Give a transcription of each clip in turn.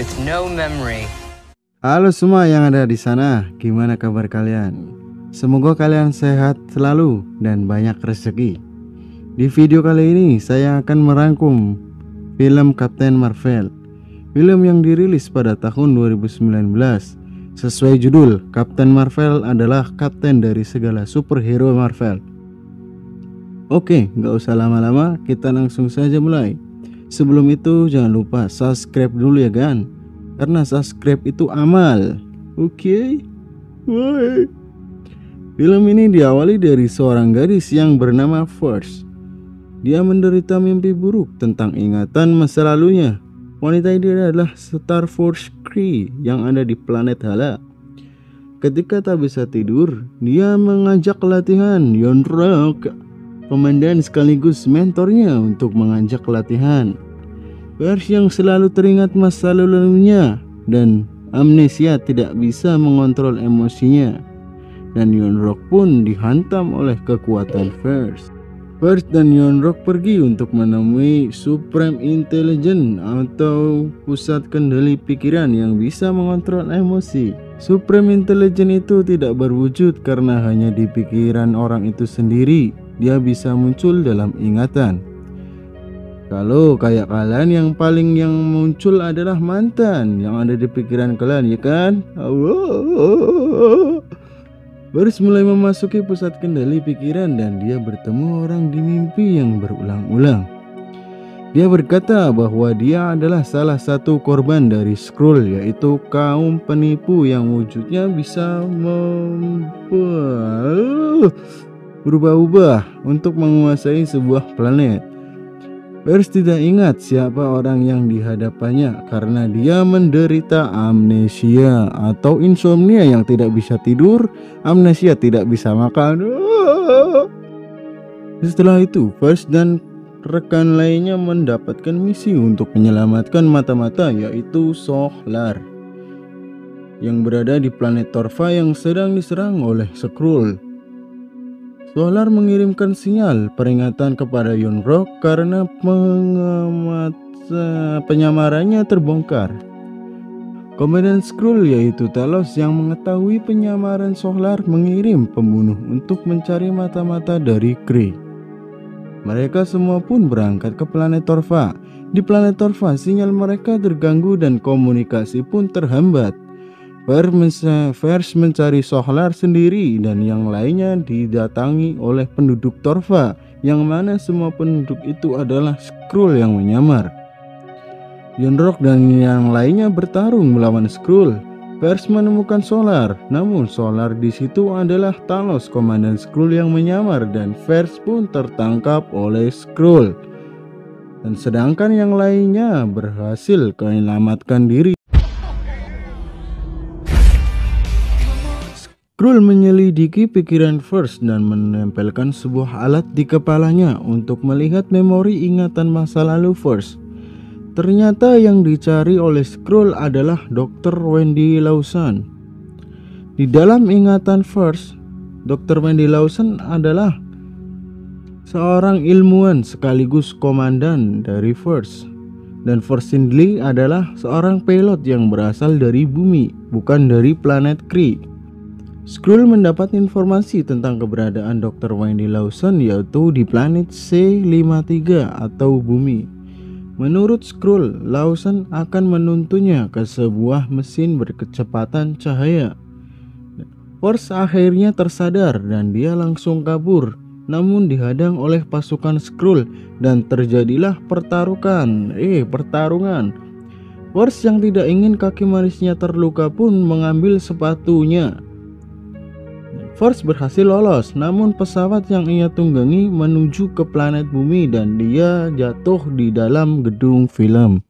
with no memory. Halo semua yang ada di sana, gimana kabar kalian? Semoga kalian sehat selalu dan banyak rezeki. Di video kali ini saya akan merangkum film Captain Marvel, film yang dirilis pada tahun 2019. Sesuai judul, Captain Marvel adalah kapten dari segala superhero Marvel. Oke, gak usah lama-lama, kita langsung saja mulai. Sebelum itu jangan lupa subscribe dulu ya kan, karena subscribe itu amal. Oke. Film ini diawali dari seorang gadis yang bernama First. Dia menderita mimpi buruk tentang ingatan masa lalunya. Wanita ini adalah Star Force Kree yang ada di planet Hala. Ketika tak bisa tidur, dia mengajak latihan Yon-Rogg, komandan sekaligus mentornya, untuk mengajak latihan. First yang selalu teringat masa lalunya dan amnesia tidak bisa mengontrol emosinya, dan Yon-Rogg pun dihantam oleh kekuatan First. First dan Yon-Rogg pergi untuk menemui Supreme Intelligence atau pusat kendali pikiran yang bisa mengontrol emosi. Supreme Intelligence itu tidak berwujud karena hanya di pikiran orang itu sendiri. Dia bisa muncul dalam ingatan. Kalau kayak kalian, yang paling yang muncul adalah mantan yang ada di pikiran kalian, ya kan? First mulai memasuki pusat kendali pikiran dan dia bertemu orang di mimpi yang berulang-ulang. Dia berkata bahwa dia adalah salah satu korban dari Skrull, yaitu kaum penipu yang wujudnya bisa berubah-ubah untuk menguasai sebuah planet. First tidak ingat siapa orang yang dihadapannya karena dia menderita amnesia atau insomnia yang tidak bisa tidur, amnesia tidak bisa makan. Setelah itu, First dan rekan lainnya mendapatkan misi untuk menyelamatkan mata-mata, yaitu Sohlar yang berada di planet Torva yang sedang diserang oleh Skrull. Sohlar mengirimkan sinyal peringatan kepada Yon-Rogg karena penyamarannya terbongkar. Komandan Skrull yaitu Talos yang mengetahui penyamaran Sohlar mengirim pembunuh untuk mencari mata-mata dari Kree. Mereka semua pun berangkat ke planet Torva. Di planet Torva sinyal mereka terganggu dan komunikasi pun terhambat. First mencari Sohlar sendiri dan yang lainnya didatangi oleh penduduk Torva, yang mana semua penduduk itu adalah Skrull yang menyamar. Yon-Rogg dan yang lainnya bertarung melawan Skrull. First menemukan Sohlar, namun Sohlar di situ adalah Talos, komandan Skrull yang menyamar, dan First pun tertangkap oleh Skrull. Dan sedangkan yang lainnya berhasil menyelamatkan diri. Skrull menyelidiki pikiran First dan menempelkan sebuah alat di kepalanya untuk melihat memori ingatan masa lalu First. Ternyata yang dicari oleh Skrull adalah Dr. Wendy Lawson. Di dalam ingatan First, Dr. Wendy Lawson adalah seorang ilmuwan sekaligus komandan dari First. Dan First Sindley adalah seorang pilot yang berasal dari bumi, bukan dari planet Kree. Skrull mendapat informasi tentang keberadaan Dr. Wendy Lawson yaitu di planet C53 atau bumi. Menurut Skrull, Lawson akan menuntunnya ke sebuah mesin berkecepatan cahaya. First akhirnya tersadar dan dia langsung kabur, namun dihadang oleh pasukan Skrull dan terjadilah pertarungan. First yang tidak ingin kaki manisnya terluka pun mengambil sepatunya. First berhasil lolos, namun pesawat yang ia tunggangi menuju ke planet bumi dan dia jatuh di dalam gedung film.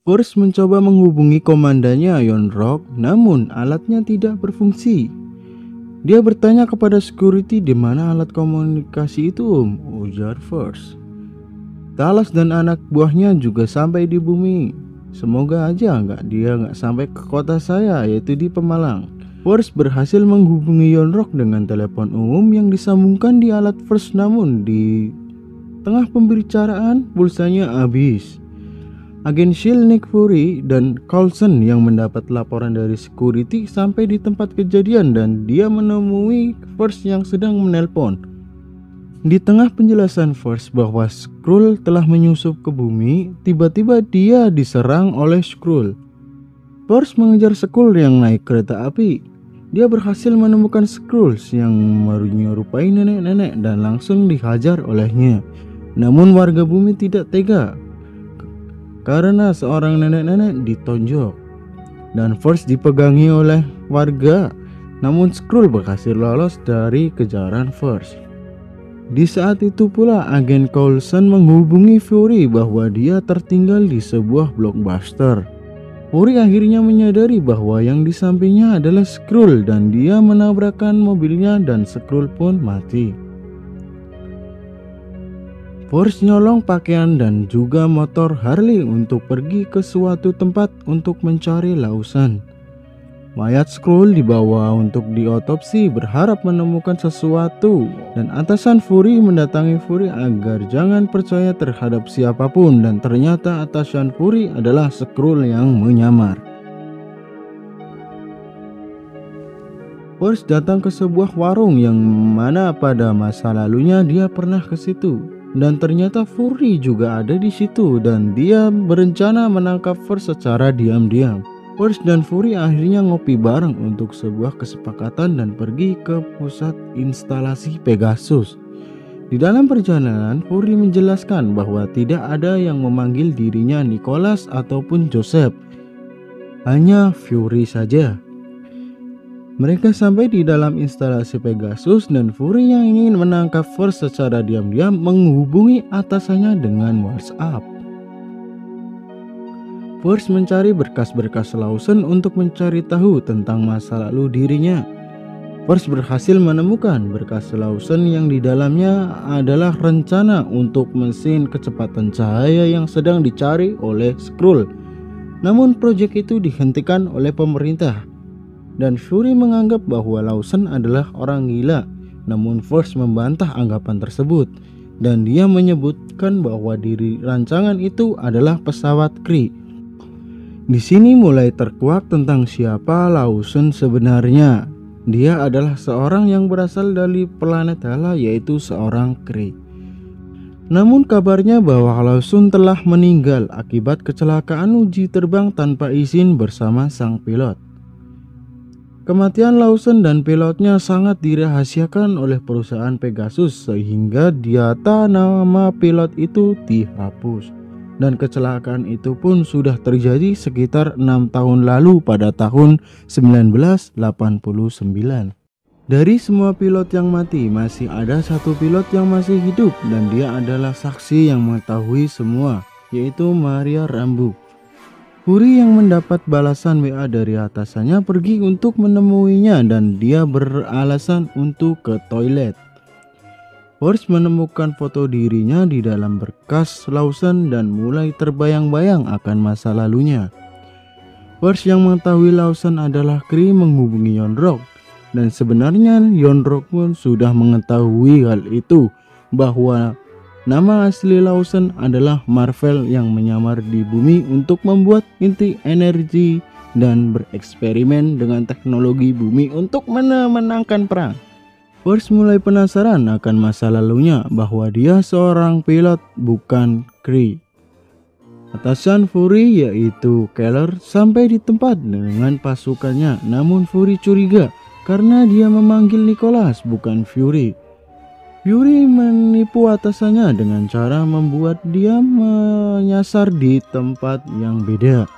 First mencoba menghubungi komandannya Yon-Rogg, namun alatnya tidak berfungsi. Dia bertanya kepada security, di mana alat komunikasi itu, ujar First. Talos dan anak buahnya juga sampai di bumi. Semoga aja dia nggak sampai ke kota saya, yaitu di Pemalang. First berhasil menghubungi Yon-Rogg dengan telepon umum yang disambungkan di alat First, namun di tengah pembicaraan pulsanya habis. Agen SHIELD Nick Fury dan Coulson yang mendapat laporan dari security sampai di tempat kejadian dan dia menemui First yang sedang menelpon. Di tengah penjelasan First bahwa Skrull telah menyusup ke bumi, tiba-tiba dia diserang oleh Skrull. First mengejar Skrull yang naik kereta api. Dia berhasil menemukan Skrulls yang menyerupai nenek-nenek dan langsung dihajar olehnya. Namun warga bumi tidak tega karena seorang nenek-nenek ditonjok dan First dipegangi oleh warga. Namun Skrull berhasil lolos dari kejaran First. Di saat itu pula agen Coulson menghubungi Fury bahwa dia tertinggal di sebuah blockbuster. Fury akhirnya menyadari bahwa yang di sampingnya adalah Skrull dan dia menabrakkan mobilnya dan Skrull pun mati. Force nyolong pakaian dan juga motor Harley untuk pergi ke suatu tempat untuk mencari Lawson. Mayat Skrull dibawa untuk diotopsi berharap menemukan sesuatu dan atasan Fury mendatangi Fury agar jangan percaya terhadap siapapun dan ternyata atasan Fury adalah Skrull yang menyamar. Force datang ke sebuah warung yang mana pada masa lalunya dia pernah ke situ dan ternyata Fury juga ada di situ dan dia berencana menangkap Force secara diam-diam. Force dan Fury akhirnya ngopi bareng untuk sebuah kesepakatan dan pergi ke pusat instalasi Pegasus. Di dalam perjalanan, Fury menjelaskan bahwa tidak ada yang memanggil dirinya Nicholas ataupun Joseph, hanya Fury saja. Mereka sampai di dalam instalasi Pegasus dan Fury yang ingin menangkap Force secara diam-diam menghubungi atasannya dengan WhatsApp. Force mencari berkas-berkas Lawson untuk mencari tahu tentang masa lalu dirinya. Force berhasil menemukan berkas Lawson yang di dalamnya adalah rencana untuk mesin kecepatan cahaya yang sedang dicari oleh Skrull. Namun proyek itu dihentikan oleh pemerintah. Dan Fury menganggap bahwa Lawson adalah orang gila. Namun Force membantah anggapan tersebut. Dan dia menyebutkan bahwa diri rancangan itu adalah pesawat Kree. Di sini mulai terkuak tentang siapa Lawson sebenarnya. Dia adalah seorang yang berasal dari planet Hala, yaitu seorang Kree. Namun kabarnya bahwa Lawson telah meninggal akibat kecelakaan uji terbang tanpa izin bersama sang pilot. Kematian Lawson dan pilotnya sangat dirahasiakan oleh perusahaan Pegasus sehingga data nama pilot itu dihapus. Dan kecelakaan itu pun sudah terjadi sekitar 6 tahun lalu pada tahun 1989. Dari semua pilot yang mati, masih ada satu pilot yang masih hidup dan dia adalah saksi yang mengetahui semua, yaitu Maria Rambeau. Fury yang mendapat balasan WA dari atasannya pergi untuk menemuinya dan dia beralasan untuk ke toilet. Force menemukan foto dirinya di dalam berkas Lawson dan mulai terbayang-bayang akan masa lalunya. Force yang mengetahui Lawson adalah Kree menghubungi Yon-Rogg dan sebenarnya Yon-Rogg pun sudah mengetahui hal itu bahwa nama asli Lawson adalah Marvel yang menyamar di bumi untuk membuat inti energi dan bereksperimen dengan teknologi bumi untuk memenangkan perang. Force mulai penasaran akan masa lalunya bahwa dia seorang pilot bukan Kree. Atasan Fury yaitu Keller sampai di tempat dengan pasukannya, namun Fury curiga karena dia memanggil Nicholas bukan Fury. Fury menipu atasannya dengan cara membuat dia menyasar di tempat yang beda.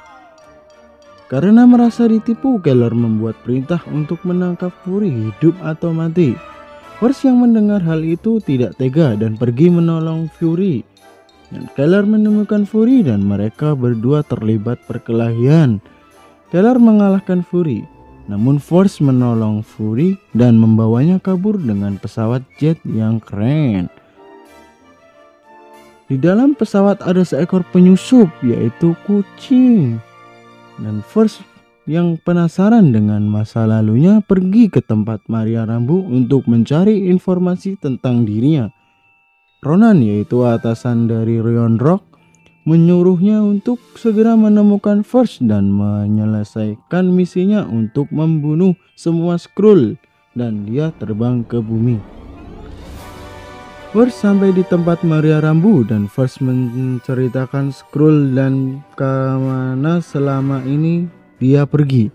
Karena merasa ditipu, Keller membuat perintah untuk menangkap Fury hidup atau mati. Force yang mendengar hal itu tidak tega dan pergi menolong Fury. Dan Keller menemukan Fury dan mereka berdua terlibat perkelahian. Keller mengalahkan Fury, namun Force menolong Fury dan membawanya kabur dengan pesawat jet yang keren. Di dalam pesawat ada seekor penyusup yaitu kucing. Dan Force yang penasaran dengan masa lalunya pergi ke tempat Maria Rambeau untuk mencari informasi tentang dirinya. Ronan yaitu atasan dari Yon-Rogg menyuruhnya untuk segera menemukan First dan menyelesaikan misinya untuk membunuh semua Skrull, dan dia terbang ke bumi. First sampai di tempat Maria Rambeau dan First menceritakan Skrull dan kemana selama ini dia pergi.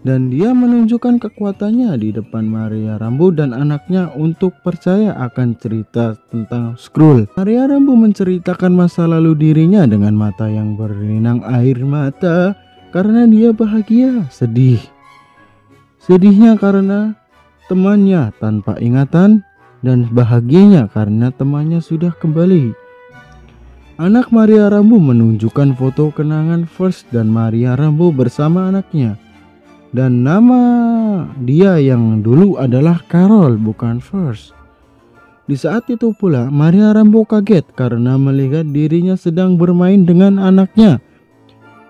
Dan dia menunjukkan kekuatannya di depan Maria Rambeau dan anaknya untuk percaya akan cerita tentang Skrull. Maria Rambeau menceritakan masa lalu dirinya dengan mata yang berlinang air mata karena dia bahagia, sedihnya karena temannya tanpa ingatan, dan bahagianya karena temannya sudah kembali. Anak Maria Rambeau menunjukkan foto kenangan First dan Maria Rambeau bersama anaknya. Dan nama dia yang dulu adalah Carol, bukan First. Di saat itu pula Maria Rambeau kaget karena melihat dirinya sedang bermain dengan anaknya.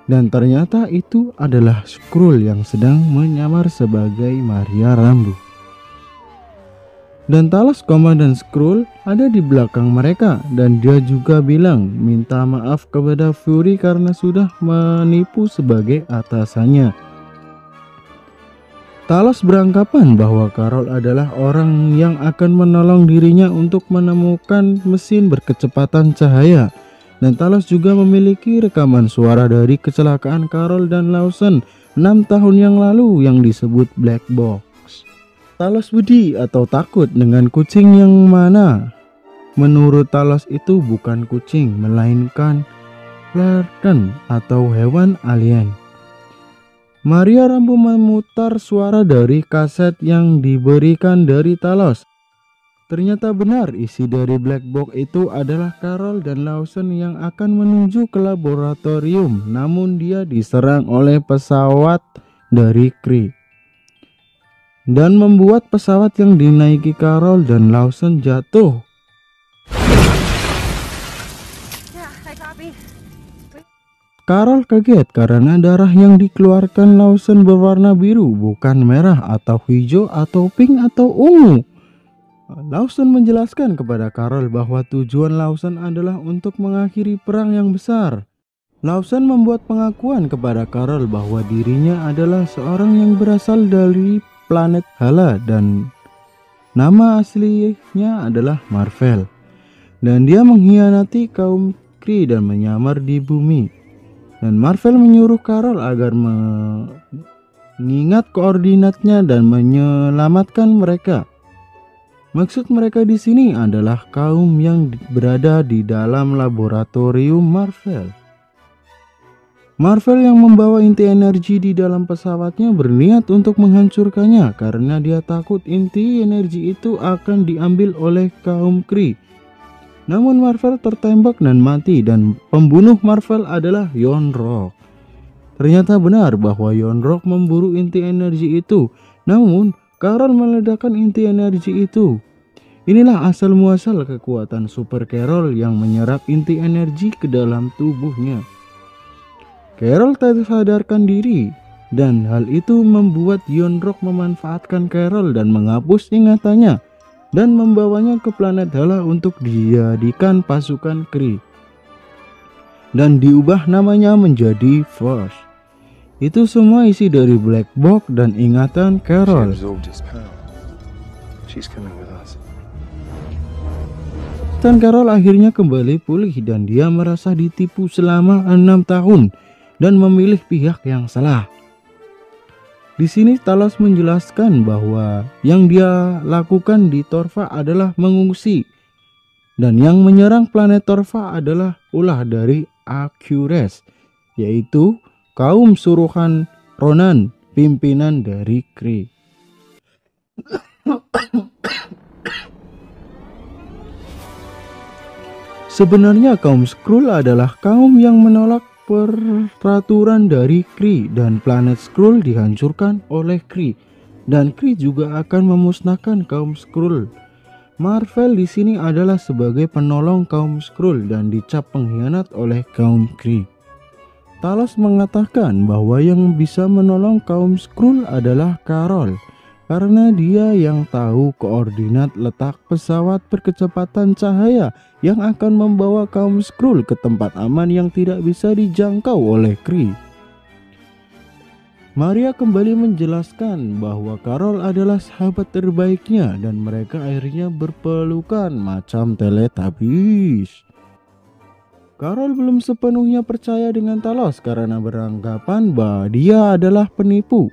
Dan ternyata itu adalah Skrull yang sedang menyamar sebagai Maria Rambeau. Dan Talos Komandan Skrull ada di belakang mereka, dan dia juga bilang minta maaf kepada Fury karena sudah menipu sebagai atasannya. Talos beranggapan bahwa Carol adalah orang yang akan menolong dirinya untuk menemukan mesin berkecepatan cahaya. Dan Talos juga memiliki rekaman suara dari kecelakaan Carol dan Lawson 6 tahun yang lalu yang disebut Black Box. Talos budi atau takut dengan kucing yang mana menurut Talos itu bukan kucing melainkan Flerken atau hewan alien. Maria Rambeau memutar suara dari kaset yang diberikan dari Talos. Ternyata benar isi dari Black Box itu adalah Carol dan Lawson yang akan menuju ke laboratorium, namun dia diserang oleh pesawat dari Kree dan membuat pesawat yang dinaiki Carol dan Lawson jatuh. Carol kaget karena darah yang dikeluarkan Lawson berwarna biru, bukan merah atau hijau atau pink atau ungu. Lawson menjelaskan kepada Carol bahwa tujuan Lawson adalah untuk mengakhiri perang yang besar. Lawson membuat pengakuan kepada Carol bahwa dirinya adalah seorang yang berasal dari planet Hala dan nama aslinya adalah Marvel. Dan dia mengkhianati kaum Kree dan menyamar di bumi. Dan Marvel menyuruh Carol agar mengingat koordinatnya dan menyelamatkan mereka. Maksud mereka di sini adalah kaum yang berada di dalam laboratorium Marvel. Marvel yang membawa inti energi di dalam pesawatnya berniat untuk menghancurkannya karena dia takut inti energi itu akan diambil oleh kaum Kree. Namun Marvel tertembak dan mati, dan pembunuh Marvel adalah Yon-Rogg. Ternyata benar bahwa Yon-Rogg memburu inti energi itu, namun Carol meledakkan inti energi itu. Inilah asal muasal kekuatan Super Carol yang menyerap inti energi ke dalam tubuhnya. Carol tak sadarkan diri, dan hal itu membuat Yon-Rogg memanfaatkan Carol dan menghapus ingatannya dan membawanya ke planet Hala untuk dijadikan pasukan Kree dan diubah namanya menjadi Force. Itu semua isi dari Black Box dan ingatan Carol. Dan Carol akhirnya kembali pulih dan dia merasa ditipu selama 6 tahun dan memilih pihak yang salah. Di sini Talos menjelaskan bahwa yang dia lakukan di Torva adalah mengungsi, dan yang menyerang planet Torva adalah ulah dari Arcturus, yaitu kaum suruhan Ronan, pimpinan dari Kree. Sebenarnya kaum Skrull adalah kaum yang menolak peraturan dari Kree, dan planet Skrull dihancurkan oleh Kree, dan Kree juga akan memusnahkan kaum Skrull. Marvel di sini adalah sebagai penolong kaum Skrull dan dicap pengkhianat oleh kaum Kree. Talos mengatakan bahwa yang bisa menolong kaum Skrull adalah Carol, karena dia yang tahu koordinat letak pesawat berkecepatan cahaya yang akan membawa kaum Skrull ke tempat aman yang tidak bisa dijangkau oleh Kree. Maria kembali menjelaskan bahwa Carol adalah sahabat terbaiknya dan mereka akhirnya berpelukan macam Teletubbies. Carol belum sepenuhnya percaya dengan Talos karena beranggapan bahwa dia adalah penipu.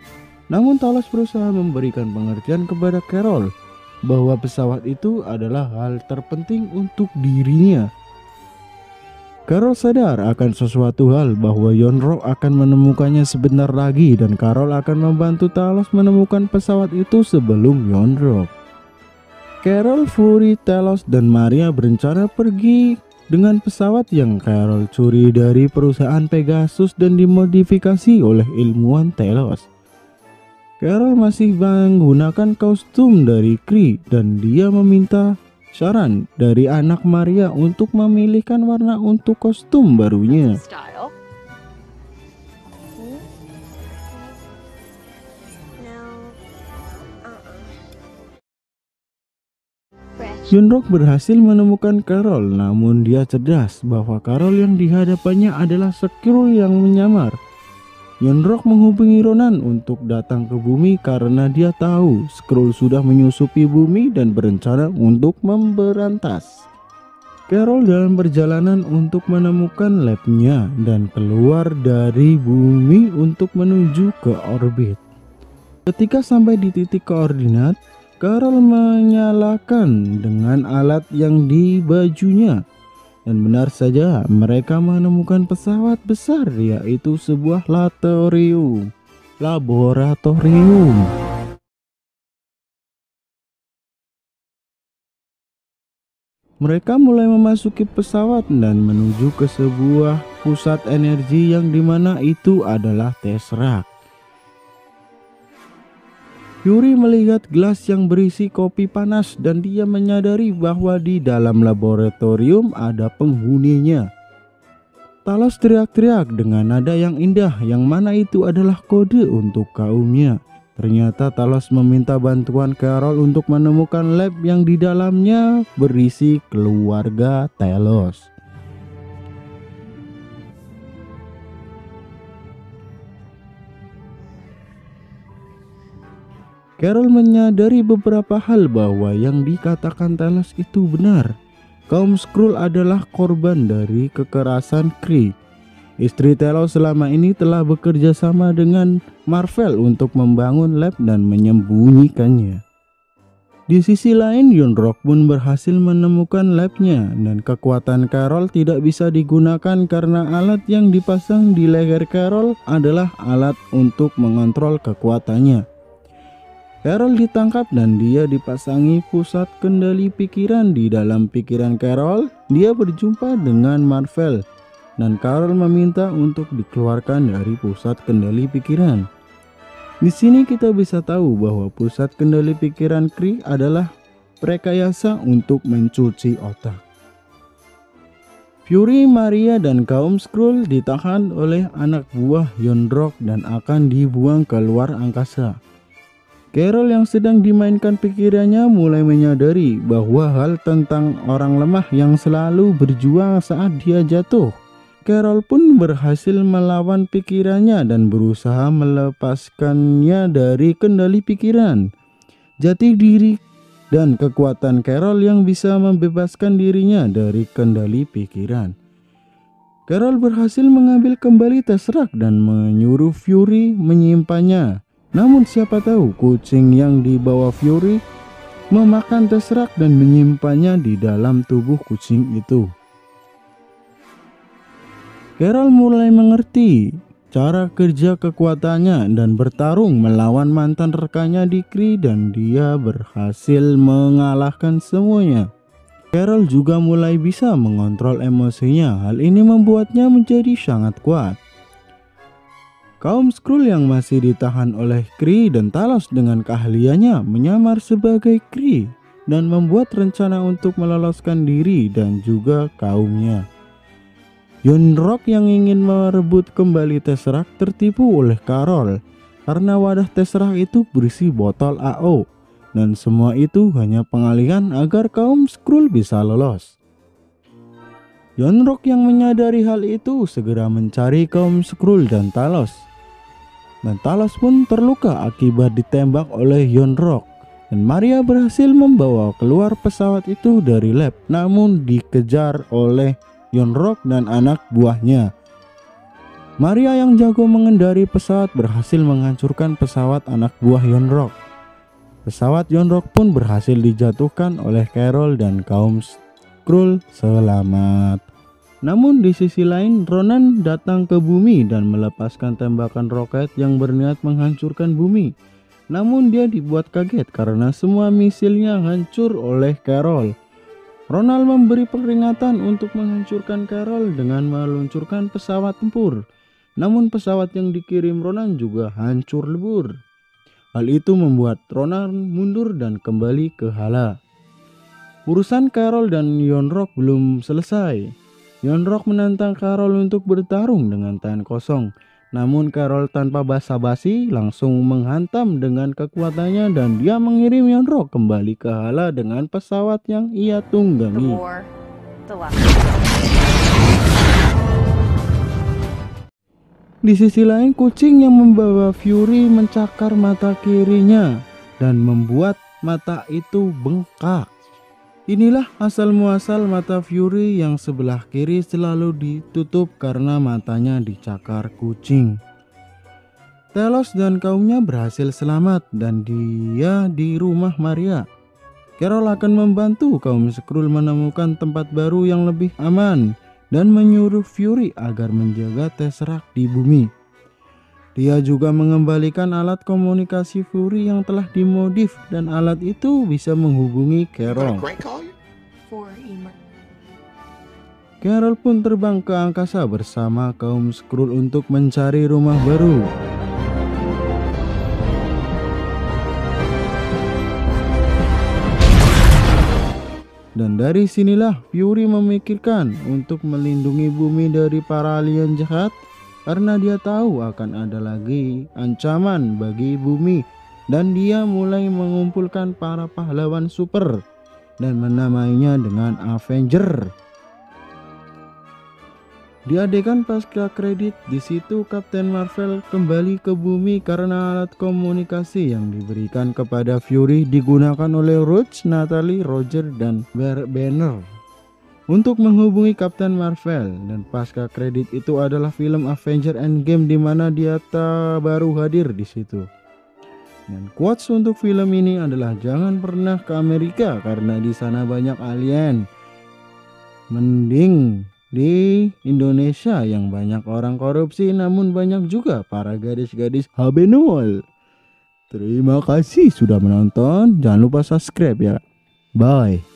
Namun Talos berusaha memberikan pengertian kepada Carol bahwa pesawat itu adalah hal terpenting untuk dirinya. Carol sadar akan sesuatu hal bahwa Yon-Rogg akan menemukannya sebentar lagi dan Carol akan membantu Talos menemukan pesawat itu sebelum Yon-Rogg. Carol, Fury, Talos, dan Maria berencana pergi dengan pesawat yang Carol curi dari perusahaan Pegasus dan dimodifikasi oleh ilmuwan Talos. Carol masih menggunakan kostum dari Kree dan dia meminta saran dari anak Maria untuk memilihkan warna untuk kostum barunya. Yon-Rogg berhasil menemukan Carol, namun dia cerdas bahwa Carol yang dihadapannya adalah Skrull yang menyamar. Yon-Rogg menghubungi Ronan untuk datang ke bumi karena dia tahu Skrull sudah menyusupi bumi dan berencana untuk memberantas. Carol dalam perjalanan untuk menemukan labnya dan keluar dari bumi untuk menuju ke orbit. Ketika sampai di titik koordinat, Carol menyalakan dengan alat yang di bajunya. Dan benar saja mereka menemukan pesawat besar, yaitu sebuah laboratorium. Mereka mulai memasuki pesawat dan menuju ke sebuah pusat energi yang dimana itu adalah Tesseract. Fury melihat gelas yang berisi kopi panas dan dia menyadari bahwa di dalam laboratorium ada penghuninya. Talos teriak-teriak dengan nada yang indah yang mana itu adalah kode untuk kaumnya. Ternyata Talos meminta bantuan Carol untuk menemukan lab yang di dalamnya berisi keluarga Talos. Carol menyadari beberapa hal bahwa yang dikatakan Talos itu benar. Kaum Skrull adalah korban dari kekerasan Kree. Istri Talos selama ini telah bekerja sama dengan Marvel untuk membangun lab dan menyembunyikannya. Di sisi lain, Yon-Rogg pun berhasil menemukan labnya dan kekuatan Carol tidak bisa digunakan karena alat yang dipasang di leher Carol adalah alat untuk mengontrol kekuatannya. Carol ditangkap dan dia dipasangi pusat kendali pikiran. Di dalam pikiran Carol, dia berjumpa dengan Marvel dan Carol meminta untuk dikeluarkan dari pusat kendali pikiran. Di sini kita bisa tahu bahwa pusat kendali pikiran Kree adalah rekayasa untuk mencuci otak. Fury, Maria, dan kaum Skrull ditahan oleh anak buah Yon-Rogg dan akan dibuang ke luar angkasa. Carol yang sedang dimainkan pikirannya mulai menyadari bahwa hal tentang orang lemah yang selalu berjuang saat dia jatuh. Carol pun berhasil melawan pikirannya dan berusaha melepaskannya dari kendali pikiran. Jati diri dan kekuatan Carol yang bisa membebaskan dirinya dari kendali pikiran. Carol berhasil mengambil kembali Tesseract dan menyuruh Fury menyimpannya. Namun siapa tahu kucing yang dibawa Fury memakan Tesseract dan menyimpannya di dalam tubuh kucing itu. Carol mulai mengerti cara kerja kekuatannya dan bertarung melawan mantan rekannya di Kree dan dia berhasil mengalahkan semuanya. Carol juga mulai bisa mengontrol emosinya. Hal ini membuatnya menjadi sangat kuat. Kaum Skrull yang masih ditahan oleh Kree dan Talos dengan keahliannya menyamar sebagai Kree dan membuat rencana untuk meloloskan diri dan juga kaumnya. Yon-Rogg yang ingin merebut kembali Tesseract tertipu oleh Carol. karena wadah Tesseract itu berisi botol AO, dan semua itu hanya pengalihan agar kaum Skrull bisa lolos. Yon-Rogg yang menyadari hal itu segera mencari kaum Skrull dan Talos. Dan Talos pun terluka akibat ditembak oleh Yon-Rogg. Dan Maria berhasil membawa keluar pesawat itu dari lab, namun dikejar oleh Yon-Rogg dan anak buahnya. Maria yang jago mengendari pesawat berhasil menghancurkan pesawat anak buah Yon-Rogg. Pesawat Yon-Rogg pun berhasil dijatuhkan oleh Carol dan kaum Skrull selamat. Namun di sisi lain, Ronan datang ke bumi dan melepaskan tembakan roket yang berniat menghancurkan bumi. Namun dia dibuat kaget karena semua misilnya hancur oleh Carol. Ronald memberi peringatan untuk menghancurkan Carol dengan meluncurkan pesawat tempur. Namun pesawat yang dikirim Ronan juga hancur lebur. Hal itu membuat Ronald mundur dan kembali ke Hala. Urusan Carol dan Yon-Rogg belum selesai. Yon-Rogg menantang Carol untuk bertarung dengan tangan kosong. Namun Carol tanpa basa-basi langsung menghantam dengan kekuatannya dan dia mengirim Yon-Rogg kembali ke Hala dengan pesawat yang ia tunggangi. Di sisi lain, kucing yang membawa Fury mencakar mata kirinya dan membuat mata itu bengkak. Inilah asal muasal mata Fury yang sebelah kiri selalu ditutup karena matanya dicakar kucing. Talos dan kaumnya berhasil selamat dan dia di rumah Maria. Carol akan membantu kaum Skrull menemukan tempat baru yang lebih aman dan menyuruh Fury agar menjaga Tesseract di bumi. Dia juga mengembalikan alat komunikasi Fury yang telah dimodif dan alat itu bisa menghubungi Carol. Carol pun terbang ke angkasa bersama kaum Skrull untuk mencari rumah baru. Dan dari sinilah Fury memikirkan untuk melindungi bumi dari para alien jahat, karena dia tahu akan ada lagi ancaman bagi bumi, dan dia mulai mengumpulkan para pahlawan super dan menamainya dengan Avenger. Di adegan pasca kredit, di situ Captain Marvel kembali ke bumi karena alat komunikasi yang diberikan kepada Fury digunakan oleh Roach, Natalie, Roger, dan Banner untuk menghubungi Captain Marvel. Dan pasca kredit itu adalah film Avenger Endgame di mana dia baru hadir di situ. Dan quotes untuk film ini adalah jangan pernah ke Amerika karena di sana banyak alien. Mending di Indonesia yang banyak orang korupsi namun banyak juga para gadis-gadis Habenol. Terima kasih sudah menonton. Jangan lupa subscribe ya. Bye.